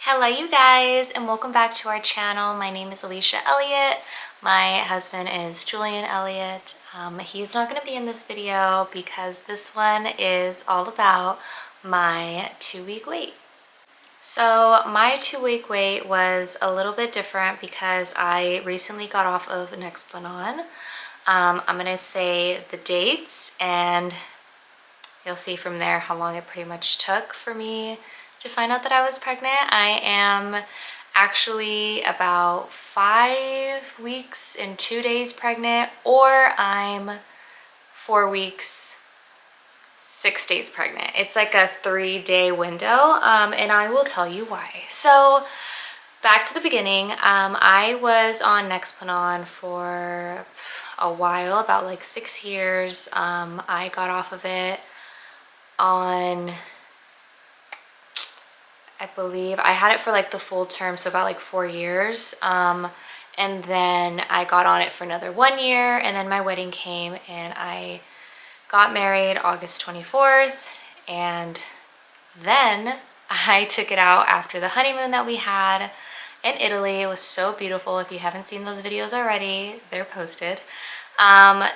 Hello you guys and welcome back to our channel. My name is Alicia Elliott. My husband is Julian Elliott. He's not going to be in this video because this one is all about my 2-week wait. So my 2-week wait was a little bit different because I recently got off of Nexplanon. I'm going to say the dates and you'll see from there how long it pretty much took for me to find out that I was pregnant. I am actually about 5 weeks and 2 days pregnant, or I'm 4 weeks, 6 days pregnant. It's like a 3-day window, and I will tell you why. So back to the beginning, I was on Nexplanon for a while, about like 6 years. I got off of it on, I believe I had it for like the full term, so about like 4 years. And then I got on it for another 1 year, and then my wedding came and I got married August 24th. And then I took it out after the honeymoon that we had in Italy. It was so beautiful. If you haven't seen those videos already, they're posted.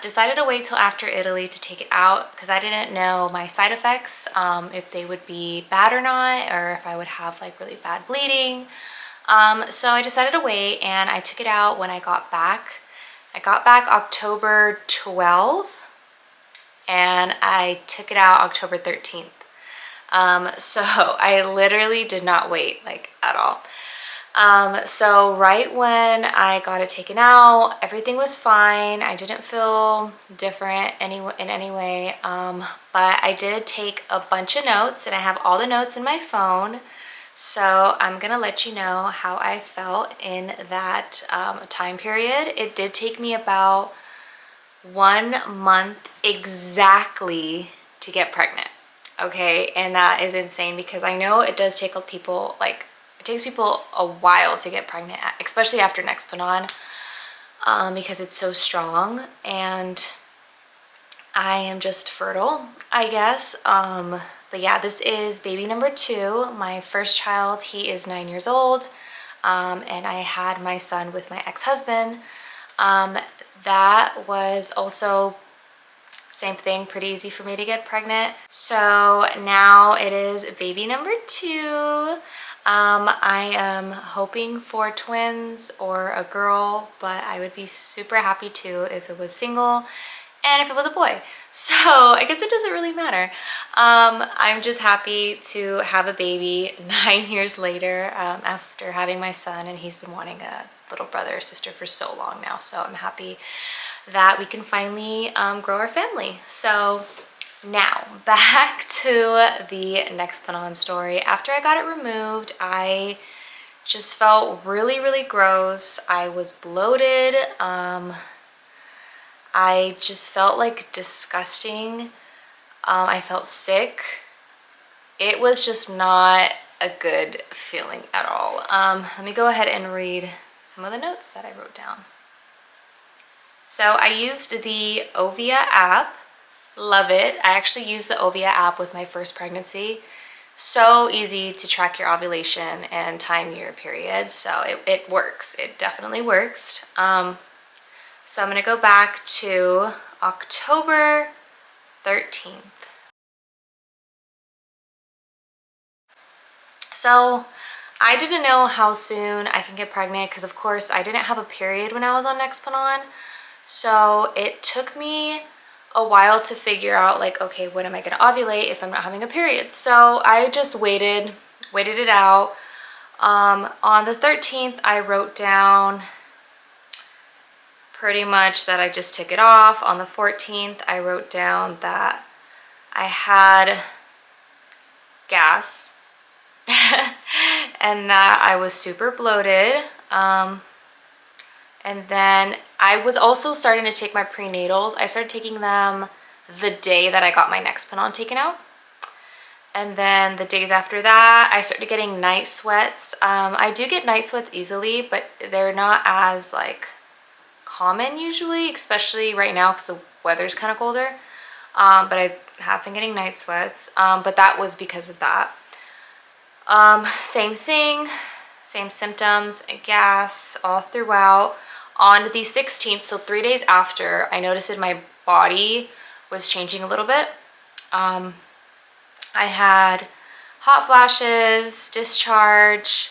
Decided to wait till after Italy to take it out because I didn't know my side effects, if they would be bad or not, or if I would have like really bad bleeding. So I decided to wait and I took it out when I got back. I got back October 12th and I took it out October 13th. So I literally did not wait like at all. So right when I got it taken out, everything was fine. I didn't feel different in any way, but I did take a bunch of notes and I have all the notes in my phone. So I'm gonna let you know how I felt in that time period. It did take me about 1 month exactly to get pregnant. Okay, and that is insane because I know it does take people like, it takes people a while to get pregnant, especially after Nexplanon, because it's so strong, and I am just fertile, I guess. But yeah, this is baby number 2. My first child, he is 9 years old, and I had my son with my ex-husband. That was also same thing, pretty easy for me to get pregnant. So now it is baby number 2. I am hoping for twins or a girl, but I would be super happy too if it was single and if it was a boy. So I guess it doesn't really matter. I'm just happy to have a baby 9 years later, after having my son, and he's been wanting a little brother or sister for so long now. So I'm happy that we can finally grow our family. So now, back to the Nexplanon story. After I got it removed, I just felt really, really gross. I was bloated. I just felt like disgusting. I felt sick. It was just not a good feeling at all. Let me go ahead and read some of the notes that I wrote down. So I used the Ovia app. Love it. I actually used the Ovia app with my first pregnancy. So easy to track your ovulation and time your period. So it works. It definitely works. So I'm going to go back to October 13th. So I didn't know how soon I can get pregnant because of course I didn't have a period when I was on Nexplanon. So it took me a while to figure out like, okay, when am I gonna ovulate if I'm not having a period? So I just waited it out. On the 13th, I wrote down pretty much that I just took it off. On the 14th, I wrote down that I had gas and that I was super bloated. And then I was also starting to take my prenatals. I started taking them the day that I got my Nexplanon taken out. And then the days after that, I started getting night sweats. I do get night sweats easily, but they're not as like common usually, especially right now because the weather's kind of colder. But I have been getting night sweats, but that was because of that. Same thing, same symptoms, gas all throughout. On the 16th, so 3 days after, I noticed that my body was changing a little bit. I had hot flashes, discharge,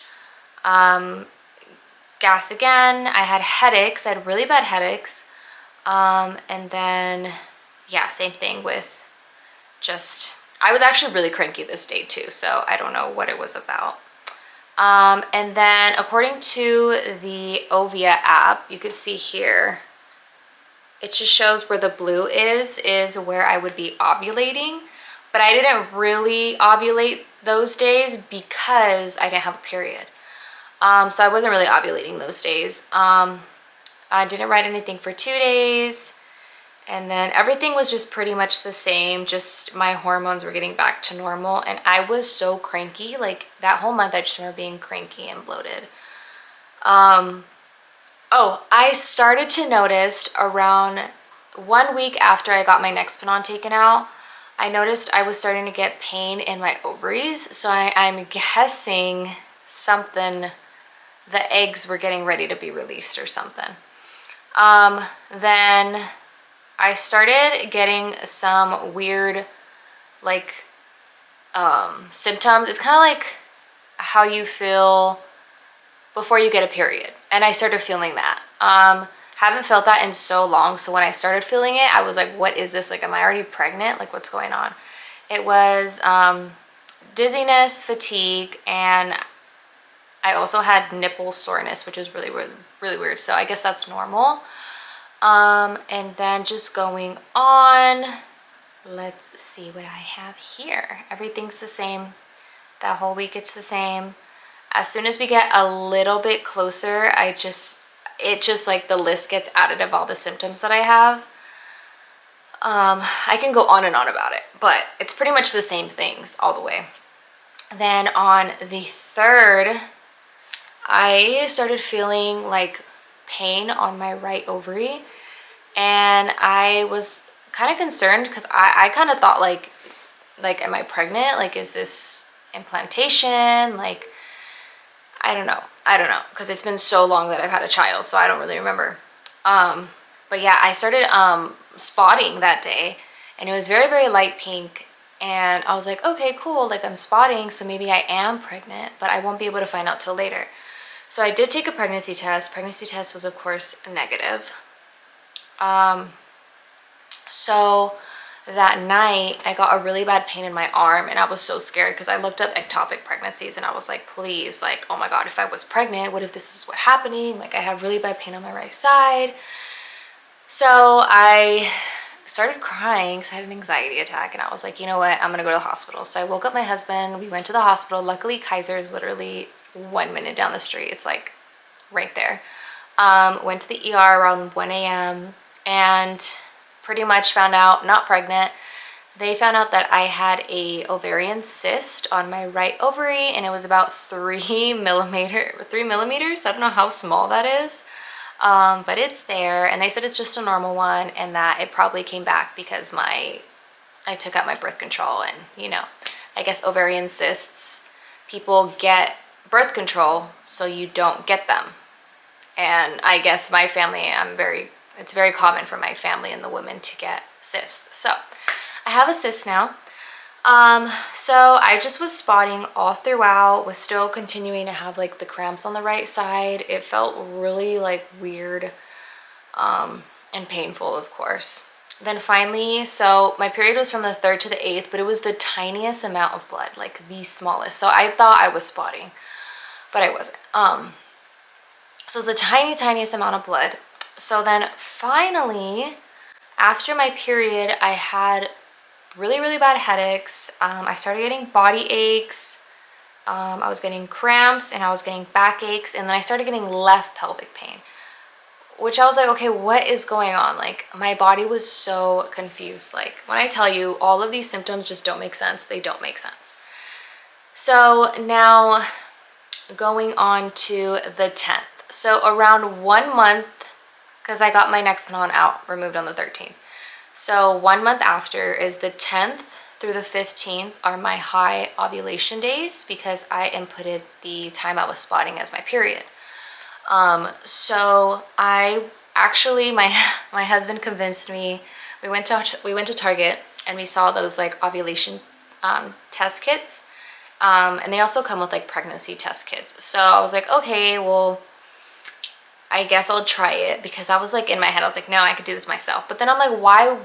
gas again. I had headaches. I had really bad headaches. And then, yeah, same thing with just, I was actually really cranky this day too, so I don't know what it was about. And then according to the Ovia app, you can see here, it just shows where the blue is where I would be ovulating. But I didn't really ovulate those days because I didn't have a period. So I wasn't really ovulating those days. I didn't write anything for 2 days. And then everything was just pretty much the same. Just my hormones were getting back to normal. And I was so cranky. Like that whole month I just remember being cranky and bloated. Oh, I started to notice around 1 week after I got my Nexplanon taken out, I noticed I was starting to get pain in my ovaries. So I'm guessing something, the eggs were getting ready to be released or something. Then I started getting some weird like symptoms. It's kind of like how you feel before you get a period. And I started feeling that. Haven't felt that in so long. So when I started feeling it, I was like, what is this? Like, am I already pregnant? Like, what's going on? It was dizziness, fatigue, and I also had nipple soreness, which is really, really, really weird. So I guess that's normal. And then just going on, let's see what I have here. Everything's the same. That whole week it's the same. As soon as we get a little bit closer, it just like the list gets added of all the symptoms that I have. I can go on and on about it, but it's pretty much the same things all the way. Then on the 3rd, I started feeling like pain on my right ovary, and I was kind of concerned because I kind of thought like, am I pregnant? Like, is this implantation? Like, I don't know, because it's been so long that I've had a child, so I don't really remember. But yeah, I started spotting that day, and it was very, very light pink, and I was like, okay, cool, like I'm spotting, so maybe I am pregnant, but I won't be able to find out till later. So I did take a pregnancy test. Pregnancy test was, of course, negative. So that night I got a really bad pain in my arm, and I was so scared because I looked up ectopic pregnancies, and I was like, please, like, oh my God, if I was pregnant, what if this is what's happening? Like, I have really bad pain on my right side. So I started crying because I had an anxiety attack, and I was like, you know what, I'm gonna go to the hospital. So I woke up my husband, we went to the hospital. Luckily Kaiser is literally 1 minute down the street. It's like right there. Went to the ER around 1 a.m. and pretty much found out not pregnant. They found out that I had a ovarian cyst on my right ovary, and it was about 3 millimeters. I don't know how small that is, but it's there. And they said it's just a normal one, and that it probably came back because I took out my birth control. And you know, I guess ovarian cysts, people get birth control so you don't get them. And I guess my family, it's very common for my family and the women to get cysts. So I have a cyst now. So I just was spotting all throughout, was still continuing to have like the cramps on the right side. It felt really like weird, and painful, of course. Then finally, so my period was from the 3rd to the 8th, but it was the tiniest amount of blood, like the smallest. So I thought I was spotting, but I wasn't. So it was the tiniest amount of blood. So then finally, after my period, I had really, really bad headaches. I started getting body aches. I was getting cramps, and I was getting back aches, and then I started getting left pelvic pain, which I was like, okay, what is going on? Like, my body was so confused. Like, when I tell you all of these symptoms just don't make sense, they don't make sense. So now going on to the 10th. So around 1 month, because I got my Nexplanon out, removed on the 13th. So 1 month after is the 10th through the 15th are my high ovulation days because I inputted the time I was spotting as my period. So I actually, my husband convinced me. We went to Target and we saw those like ovulation test kits, and they also come with like pregnancy test kits. So I was like, okay, well, I guess I'll try it, because I was like, in my head I was like, no, I could do this myself. But then I'm like, why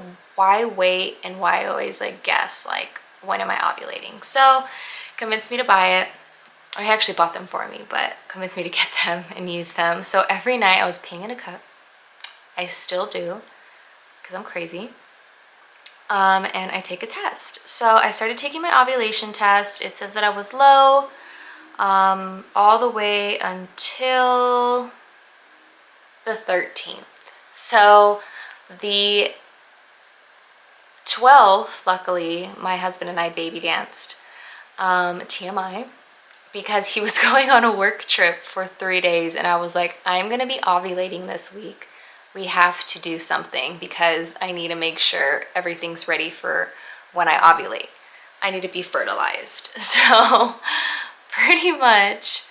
wait, and why always like guess like when am I ovulating? So convinced me to buy it. He actually bought them for me, but convinced me to get them and use them. So every night I was peeing in a cup. I still do, because I'm crazy. And I take a test. So I started taking my ovulation test. It says that I was low all the way until the 13th. So the 12th, luckily, my husband and I baby danced, TMI, because he was going on a work trip for 3 days, and I was like, I'm gonna be ovulating this week. We have to do something because I need to make sure everything's ready for when I ovulate. I need to be fertilized. So pretty much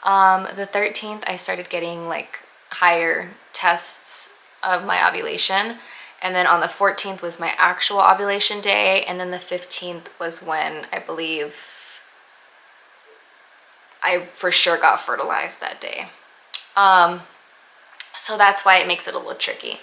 the 13th I started getting like higher tests of my ovulation, and then on the 14th was my actual ovulation day, and then the 15th was when I believe I for sure got fertilized that day. So that's why it makes it a little tricky.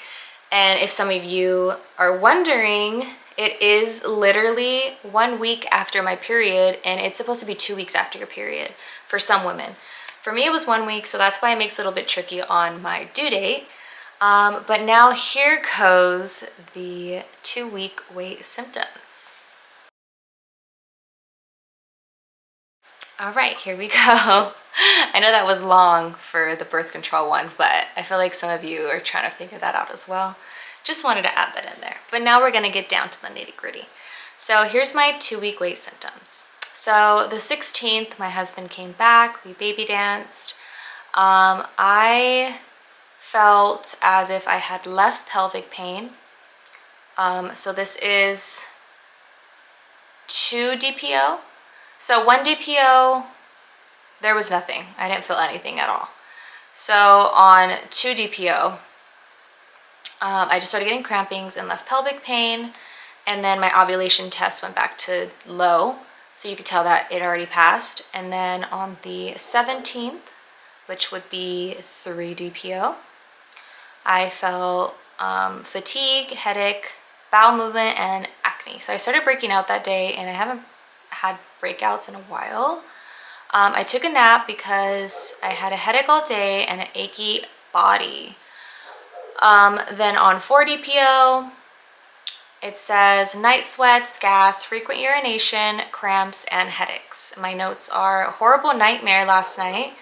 And if some of you are wondering, it is literally 1 week after my period, and it's supposed to be 2 weeks after your period for some women. For me, it was 1 week, so that's why it makes it a little bit tricky on my due date. But now here goes the 2-week wait symptoms. All right, here we go. I know that was long for the birth control one, but I feel like some of you are trying to figure that out as well. Just wanted to add that in there. But now we're gonna get down to the nitty gritty. So here's my 2-week wait symptoms. So the 16th, my husband came back, we baby danced. I felt as if I had left pelvic pain. So this is 2 DPO. So 1 DPO, there was nothing. I didn't feel anything at all. So on 2 DPO, I just started getting crampings and left pelvic pain, and then my ovulation test went back to low, so you could tell that it already passed. And then on the 17th, which would be 3 DPO, I felt fatigue, headache, bowel movement, and acne. So I started breaking out that day, and I haven't had breakouts in a while. I took a nap because I had a headache all day and an achy body. Then on 4 DPO, it says night sweats, gas, frequent urination, cramps, and headaches. My notes are horrible nightmare last night,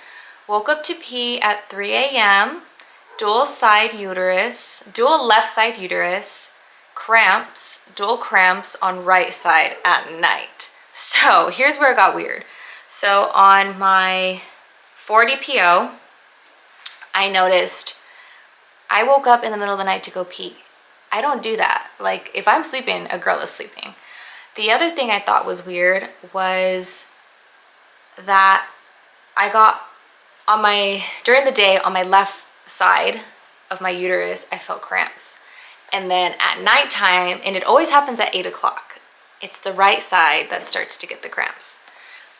woke up to pee at 3 a.m., dual left side uterus, cramps, dual cramps on right side at night. So here's where it got weird. So on my 4 DPO, I noticed I woke up in the middle of the night to go pee. I don't do that. Like, if I'm sleeping, a girl is sleeping. The other thing I thought was weird was that I got during the day on my left side of my uterus, I felt cramps. And then at nighttime, and it always happens at 8 o'clock, it's the right side that starts to get the cramps.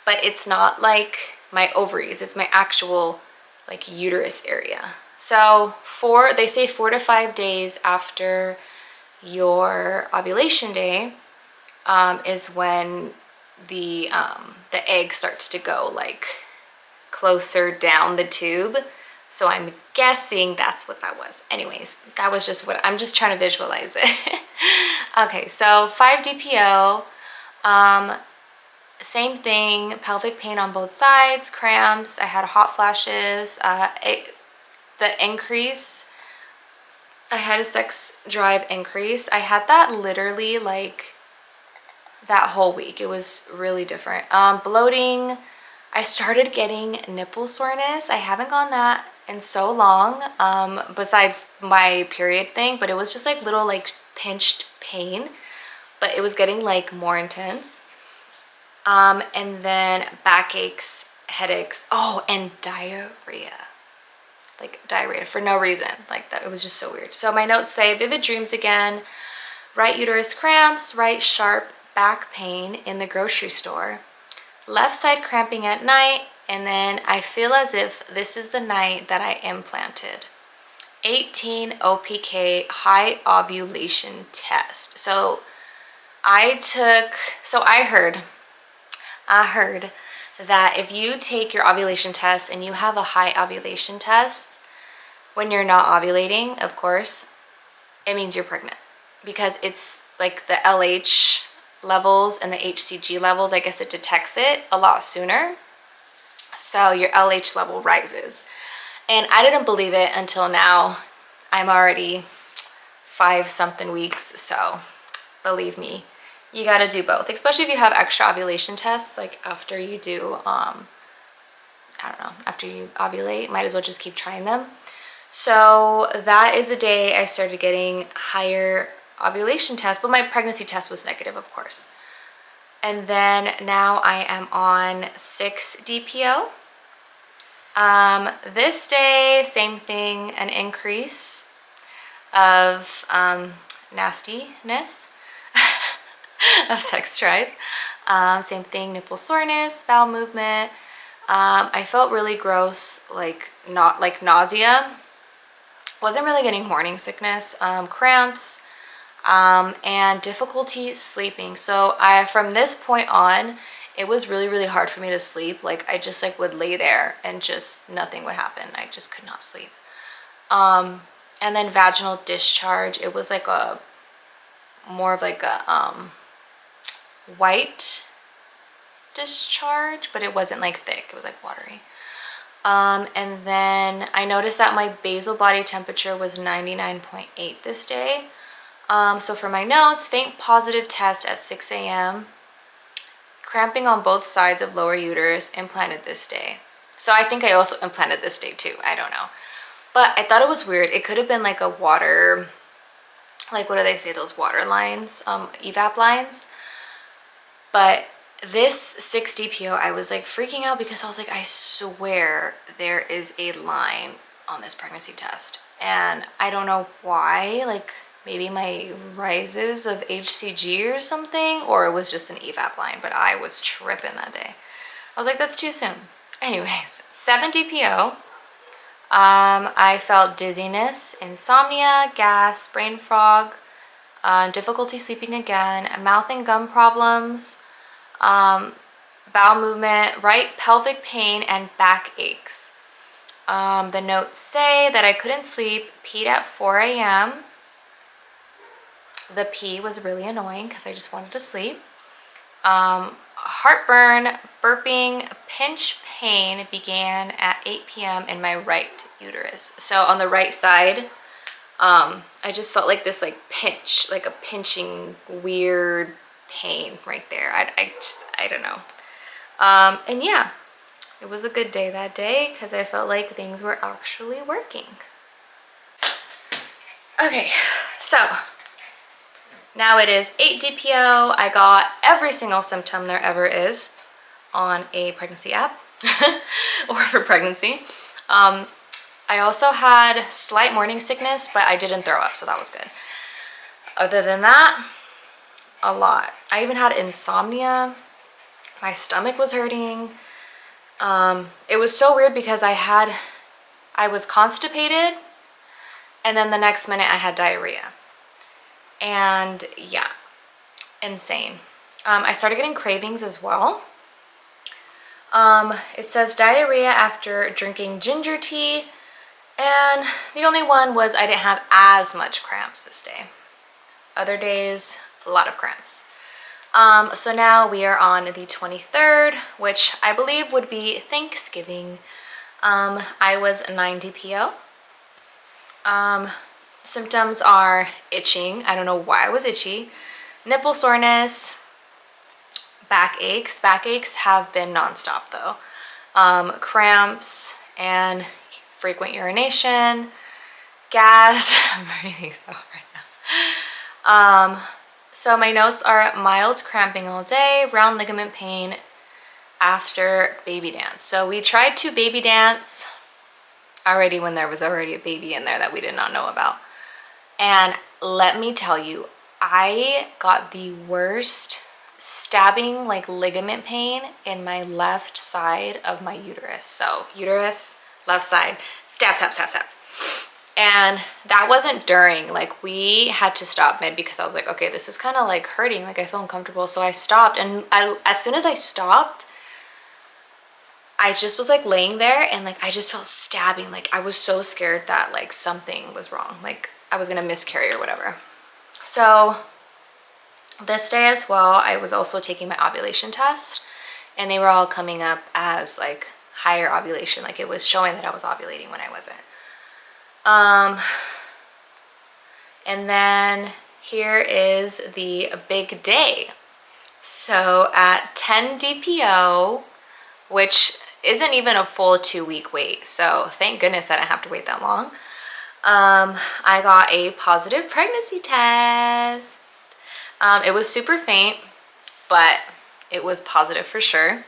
But it's not like my ovaries, it's my actual like uterus area. So they say 4 to 5 days after your ovulation day is when the egg starts to go like closer down the tube. So I'm guessing that's what that was. Anyways, that was just what I'm just trying to visualize it. Okay, so 5 DPO, same thing, pelvic pain on both sides, cramps. I had hot flashes. The increase, I had a sex drive increase. I had that literally like that whole week. It was really different. Bloating. I started getting nipple soreness. I haven't gone that in so long, besides my period thing, but it was just like little like pinched pain. but it was getting like more intense. And then backaches, headaches, oh, and diarrhea. Like diarrhea for no reason. Like that, it was just so weird. So my notes say vivid dreams again, right uterus cramps, right sharp back pain in the grocery store, left side cramping at night, and then I feel as if this is the night that I implanted. 18 OPK high ovulation test. So I heard that if you take your ovulation test and you have a high ovulation test when you're not ovulating, of course, it means you're pregnant, because it's like the LH levels and the HCG levels, I guess it detects it a lot sooner. So your LH level rises. And I didn't believe it until now. I'm already 5-something weeks, so believe me, you gotta do both, especially if you have extra ovulation tests, like after you do, I don't know, after you ovulate, might as well just keep trying them. So that is the day I started getting higher ovulation tests, but my pregnancy test was negative, of course. And then now I am on 6 DPO. This day, same thing, an increase of nastiness of sex drive. Same thing, nipple soreness, bowel movement. I felt really gross, like not like nausea. Wasn't really getting morning sickness, cramps, and difficulty sleeping. So from this point on, it was really, really hard for me to sleep. Like I just like would lay there and just nothing would happen. I just could not sleep. And then vaginal discharge, it was like a more of like a white discharge, but it wasn't like thick, it was like watery. And then I noticed that my basal body temperature was 99.8 this day. So for my notes, faint positive test at 6 a.m. Cramping on both sides of lower uterus, implanted this day. So I think I also implanted this day too, I don't know. But I thought it was weird. It could have been like a water, like what do they say, those water lines, evap lines. But this 6 DPO, I was like freaking out because I was like, I swear there is a line on this pregnancy test. And I don't know why, like maybe my rises of HCG or something, or it was just an evap line, but I was tripping that day. I was like, that's too soon. Anyways, 7 DPO. I felt dizziness, insomnia, gas, brain fog, difficulty sleeping again, mouth and gum problems, bowel movement, right pelvic pain, and back aches. The notes say that I couldn't sleep, peed at 4 a.m. The pee was really annoying because I just wanted to sleep. Heartburn, burping, pinch pain began at 8 p.m. in my right uterus. So on the right side, I just felt like this like pinch, like a pinching weird pain right there. I don't know. And yeah, it was a good day that day because I felt like things were actually working. Okay, so now it is 8 DPO. I got every single symptom there ever is on a pregnancy app or for pregnancy. I also had slight morning sickness, but I didn't throw up, so that was good. Other than that, a lot. I even had insomnia. My stomach was hurting. It was so weird because I was constipated, and then the next minute I had diarrhea. And yeah, insane. I started getting cravings as well. It says diarrhea after drinking ginger tea, and the only one was I didn't have as much cramps this day. Other days, a lot of cramps. So now we are on the 23rd, which I believe would be Thanksgiving. I was 9 DPO. Symptoms are itching. I don't know why I was itchy. Nipple soreness, back aches. Back aches have been nonstop though. Cramps and frequent urination, gas. I'm breathing so hard right now. So my notes are mild cramping all day, round ligament pain after baby dance. So we tried to baby dance already when there was already a baby in there that we did not know about. And let me tell you, I got the worst stabbing like ligament pain in my left side of my uterus. So uterus, left side, stab, stab, stab, stab. And that wasn't during, like we had to stop mid because I was like, okay, this is kind of like hurting, like I feel uncomfortable. So I stopped, and as soon as I stopped, I just was like laying there and like I just felt stabbing. Like I was so scared that like something was wrong, like I was gonna miscarry or whatever. So this day as well, I was also taking my ovulation test, and they were all coming up as like higher ovulation. Like it was showing that I was ovulating when I wasn't. And then here is the big day. So at 10 DPO, which isn't even a full 2-week wait, so thank goodness I didn't have to wait that long. I got a positive pregnancy test. It was super faint, but it was positive for sure.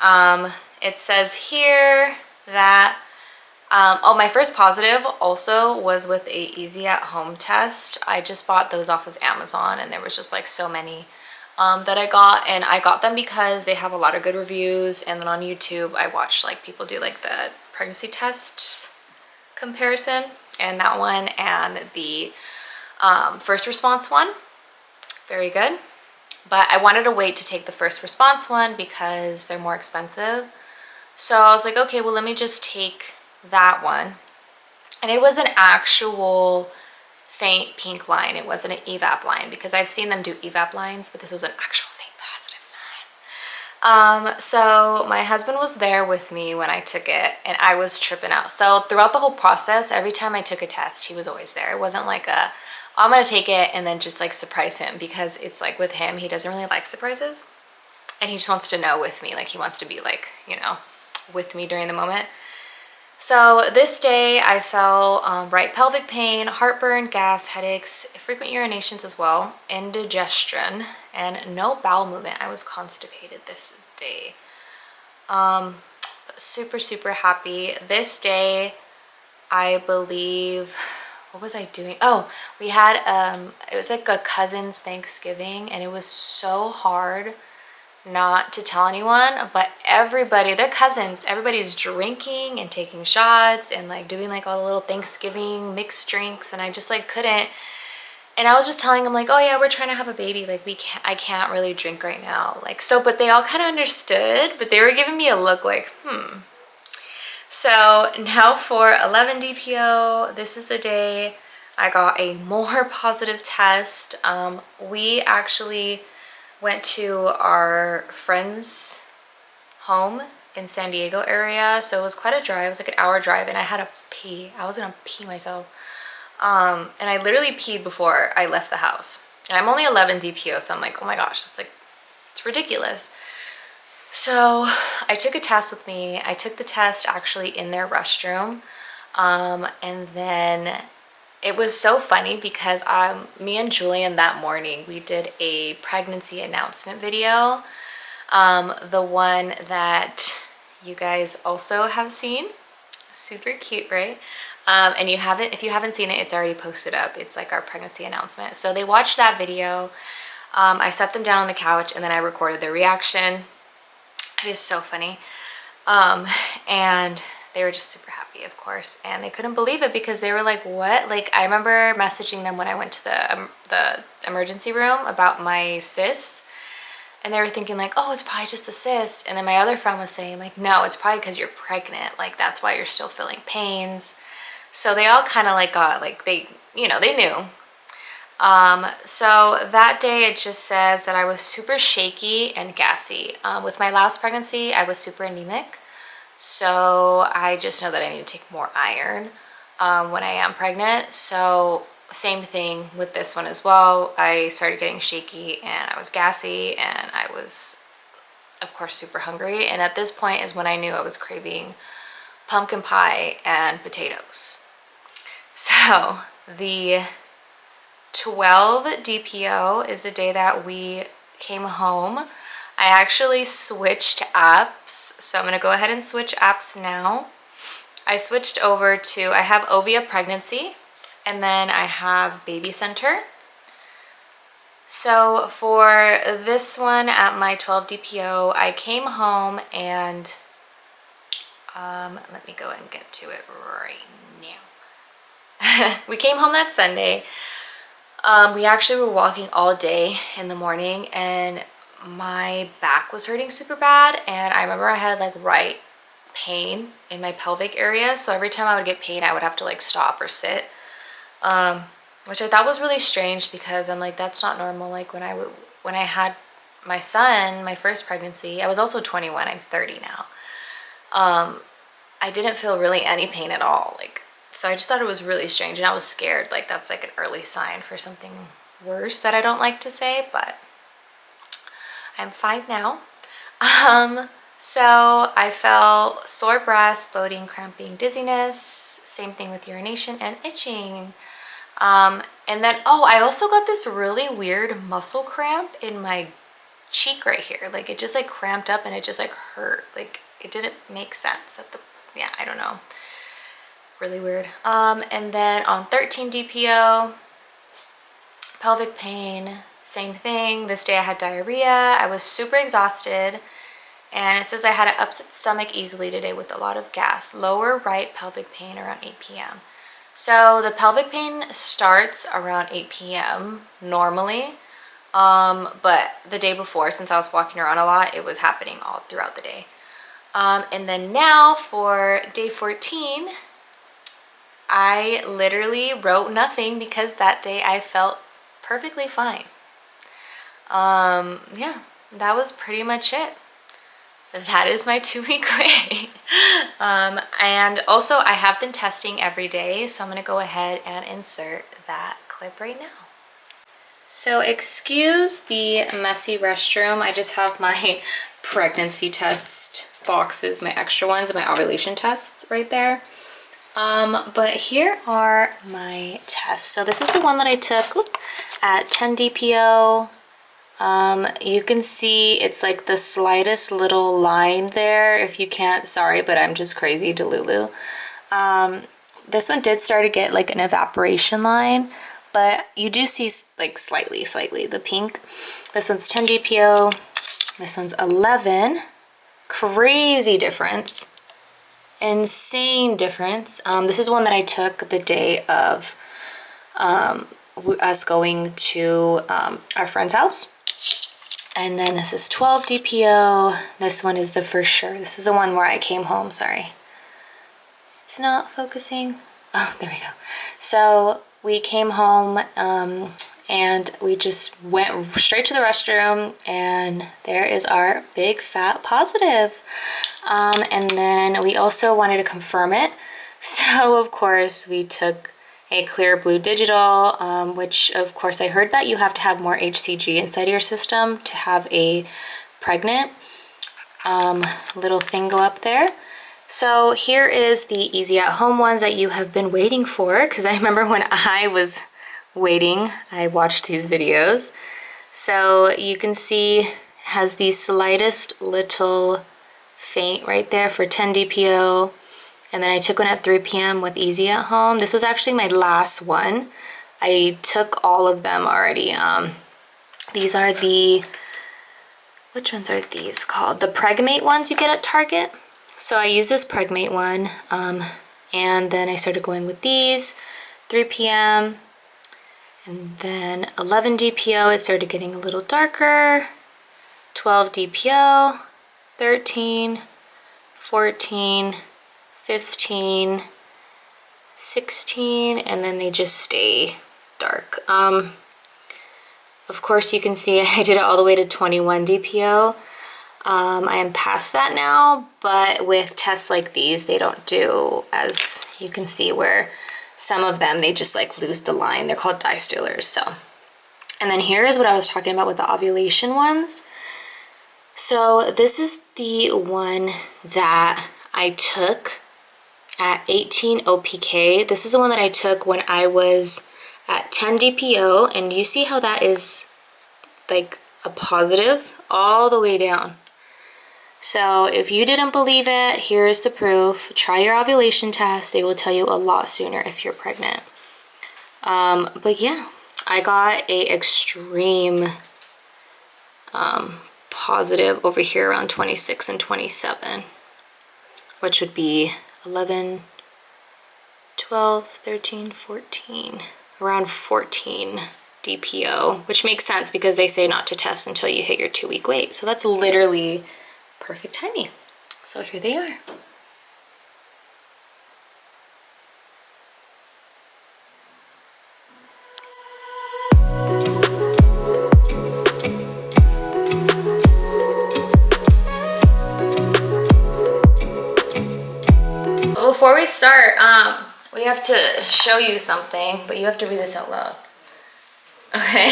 It says here that oh, my first positive also was with a easy at home test. I just bought those off of Amazon, and there was just like so many that I got, and I got them because they have a lot of good reviews. And then on YouTube I watched like people do like the pregnancy tests comparison, and that one and the first response one, very good. But I wanted to wait to take the first response one because they're more expensive. So I was like, okay, well let me just take that one. And it was an actual faint pink line. It wasn't an evap line, because I've seen them do evap lines, but this was an actual faint positive line. So my husband was there with me when I took it, and I was tripping out. So throughout the whole process, every time I took a test, he was always there. It wasn't like a, I'm gonna take it and then just like surprise him, because it's like with him, he doesn't really like surprises, and he just wants to know with me. Like he wants to be like, you know, with me during the moment. So this day I felt right pelvic pain, heartburn, gas, headaches, frequent urinations as well, indigestion, and no bowel movement. I was constipated this day. Super, super happy. This day, I believe, what was I doing? Oh, we had, it was like a cousin's Thanksgiving, and it was so hard not to tell anyone, but everybody, they're cousins, everybody's drinking and taking shots and like doing like all the little Thanksgiving mixed drinks, and I just like couldn't. And I was just telling them like, oh yeah, we're trying to have a baby, like I can't really drink right now, like, so, but they all kind of understood, but they were giving me a look like So now for 11 DPO, this is the day I got a more positive test. We actually went to our friend's home in San Diego area, so it was quite a drive. It was like an hour drive, and I had to pee. I was gonna pee myself. And I literally peed before I left the house. And I'm only 11 DPO, so I'm like, oh my gosh, it's ridiculous. So I took a test with me. I took the test actually in their restroom. And then it was so funny because me and Julian that morning, we did a pregnancy announcement video. The one that you guys also have seen. Super cute, right? And if you haven't seen it, it's already posted up. It's like our pregnancy announcement. So they watched that video. I set them down on the couch, and then I recorded their reaction. It is so funny. And they were just super happy, of course, and they couldn't believe it because they were like, what? Like, I remember messaging them when I went to the emergency room about my cysts, and they were thinking like, oh, it's probably just the cyst. And then my other friend was saying like, no, it's probably because you're pregnant, like that's why you're still feeling pains. So they all kind of like got like, they knew. So that day it just says that I was super shaky and gassy. With my last pregnancy, I was super anemic. So I just know that I need to take more iron when I am pregnant. So same thing with this one as well. I started getting shaky and I was gassy, and I was, of course, super hungry. And at this point is when I knew I was craving pumpkin pie and potatoes. So the 12 DPO is the day that we came home. I actually switched apps, so I'm gonna go ahead and switch apps now. I switched over to, I have Ovia Pregnancy, and then I have Baby Center. So for this one at my 12 DPO, I came home and let me go and get to it right now. We came home that Sunday. We actually were walking all day in the morning and my back was hurting super bad, and I remember I had like right pain in my pelvic area, so every time I would get pain I would have to like stop or sit, which I thought was really strange because I'm like, that's not normal. Like when I had my son, my first pregnancy, I was also 21, I'm 30 now. I didn't feel really any pain at all, like, so I just thought it was really strange and I was scared. Like that's like an early sign for something worse that I don't like to say, but I'm fine now. So I felt sore breast, bloating, cramping, dizziness, same thing with urination and itching. And then, oh, I also got this really weird muscle cramp in my cheek right here. Like it just like cramped up and it just like hurt. Like it didn't make sense at the, yeah, I don't know. Really weird. And then on 13 DPO, pelvic pain, same thing. This day I had diarrhea. I was super exhausted. And it says I had an upset stomach easily today with a lot of gas. Lower right pelvic pain around 8 p.m. So the pelvic pain starts around 8 p.m. normally. But the day before, since I was walking around a lot, it was happening all throughout the day. And then now for day 14, I literally wrote nothing because that day I felt perfectly fine. Yeah, that was pretty much it. That is my 2-week wait. And also I have been testing every day, so I'm gonna go ahead and insert that clip right now. So excuse the messy restroom. I just have my pregnancy test boxes, my extra ones, and my ovulation tests right there. But here are my tests. So this is the one that I took at 10 DPO. You can see it's like the slightest little line there. If you can't, sorry, but I'm just crazy Delulu. This one did start to get like an evaporation line, but you do see like slightly the pink. This one's 10 DPO. This one's 11. Crazy difference. Insane difference. This is one that I took the day of us going to our friend's house. And then this is 12 DPO. This one is the for sure. This is the one where I came home, sorry. It's not focusing. Oh, there we go. So we came home and we just went straight to the restroom, and there is our big fat positive. And then we also wanted to confirm it. So of course we took a clear blue digital, which of course I heard that you have to have more HCG inside your system to have a pregnant little thing go up there. So here is the easy at home ones that you have been waiting for, because I remember when I was waiting, I watched these videos. So you can see it has the slightest little faint right there for 10 DPO. And then I took one at 3 p.m. with Easy at Home. This was actually my last one. I took all of them already. These are the, which ones are these called? The Pregmate ones you get at Target. So I used this Pregmate one. And then I started going with these, 3 p.m. And then 11 DPO, it started getting a little darker. 12 DPO, 13, 14, 15, 16, and then they just stay dark. Of course you can see I did it all the way to 21 DPO. I am past that now, but with tests like these, they don't do, as you can see, where some of them, they just like lose the line. They're called distillers, so. And then here is what I was talking about with the ovulation ones. So this is the one that I took at 18 OPK. This is the one that I took when I was at 10 DPO, and you see how that is like a positive all the way down. So if you didn't believe it, here's the proof. Try your ovulation test. They will tell you a lot sooner if you're pregnant. But yeah, I got a extreme positive over here around 26 and 27, which would be 11, 12, 13, 14, around 14 DPO, which makes sense because they say not to test until you hit your 2-week weight. So that's literally perfect timing. So here they are. Before we start, we have to show you something, but you have to read this out loud. Okay.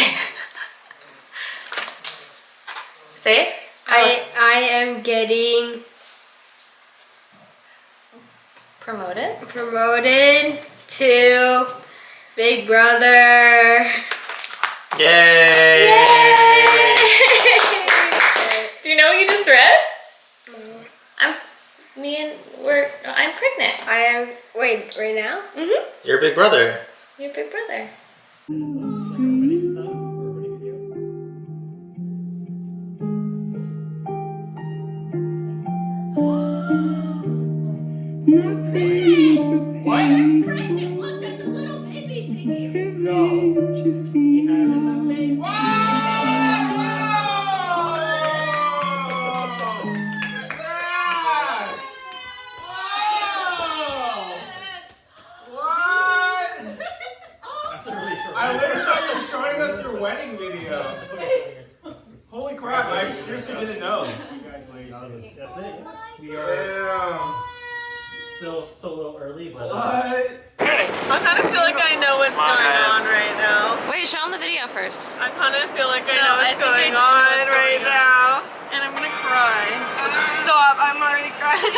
Say it. I am getting promoted to Big Brother. Yay! Yay! Do you know what you just read? I'm pregnant. I am, wait, right now? Mm-hmm. Your big brother. Your big brother. What? I'm pregnant. Look, that's a little baby thingy. No. I literally thought you were showing us your wedding video. Holy crap, I seriously didn't know. Congratulations. That's it. We Damn. still a little early, but What? I kind of feel like I know what's going on right now. Wait, show them the video first. I kind of feel like I know what's going on right now. And I'm gonna cry. Stop, I'm already crying.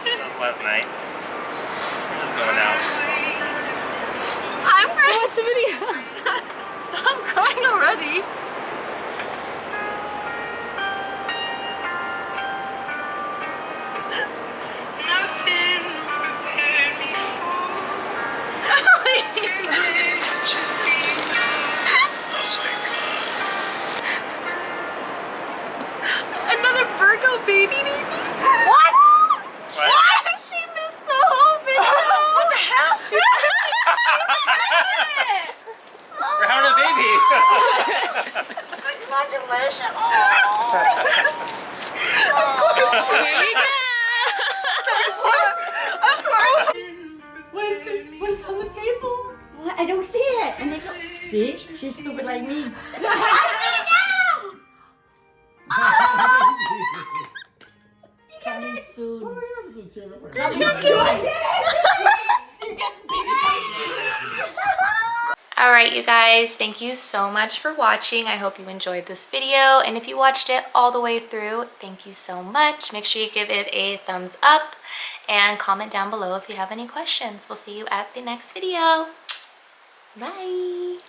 Since last night. We're just going out. I'm crying. Watch the video. Stop crying already. Nothing prepared me for. Another Virgo baby? What? What? She missed the whole video. What the hell? We're having a baby. Congratulations. Of course she is. Of course. What's on the table? What? I don't see it. And they go, see? She's stupid like me. Alright, you guys, thank you so much for watching. I hope you enjoyed this video, and if you watched it all the way through, thank you so much. Make sure you give it a thumbs up and comment down below if you have any questions. We'll see you at the next video. Bye!